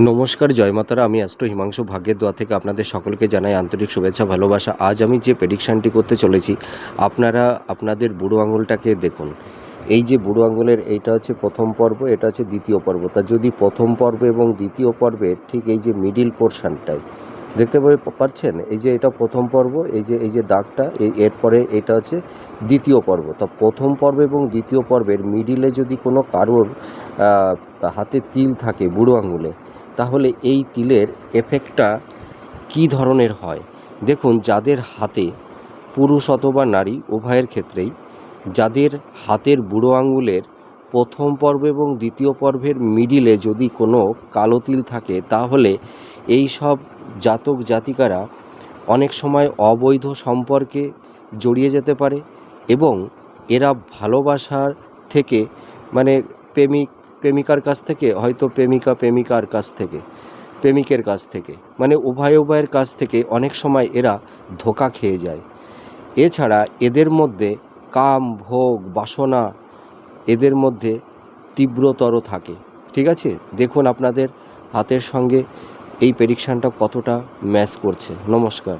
নমস্কার, জয় মাতারা। আমি অ্যাস্ট্রো হিমাংশু ভাগ্যের দোয়া থেকে আপনাদের সকলকে জানাই আন্তরিক শুভেচ্ছা ভালোবাসা। আজ আমি যে প্রেডিকশানটি করতে চলেছি, আপনারা আপনাদের বুড়ো আঙুলটাকে দেখুন। এই যে বুড়ো আঙুলের এইটা হচ্ছে প্রথম পর্ব, এটা হচ্ছে দ্বিতীয় পর্ব। তা যদি প্রথম পর্ব এবং দ্বিতীয় পর্বের ঠিক এই যে মিডিল পোর্শনটায় দেখতে পাচ্ছেন, এই যে এটা প্রথম পর্ব, এই যে দাগটা, এরপরে এটা হচ্ছে দ্বিতীয় পর্ব। তা প্রথম পর্ব এবং দ্বিতীয় পর্বের মিডিলে যদি কোনো কারোর হাতে তিল থাকে বুড়ো আঙুলে, তাহলে এই তিলের এফেক্টটা কী ধরনের হয় দেখুন। যাদের হাতে, পুরুষ অথবা নারী উভয়ের ক্ষেত্রেই, যাদের হাতের বুড়ো আঙুলের প্রথম পর্ব এবং দ্বিতীয় পর্বের মিডিলে যদি কোনো কালো তিল থাকে, তাহলে এই সব জাতক জাতিকারা অনেক সময় অবৈধ সম্পর্কে জড়িয়ে যেতে পারে এবং এরা ভালোবাসার থেকে, মানে প্রেমিকার কাছ থেকে, হয়তো প্রেমিকার কাছ থেকে, প্রেমিকের কাছ থেকে, মানে উভয়ের কাছ থেকে অনেক সময় এরা ধোঁকা খেয়ে যায়। এছাড়া এদের মধ্যে কাম, ভোগ, বাসনা এদের মধ্যে তীব্রতর থাকে। ঠিক আছে, দেখুন আপনাদের হাতের সঙ্গে এই প্রেডিকশানটা কতটা ম্যাচ করছে। নমস্কার।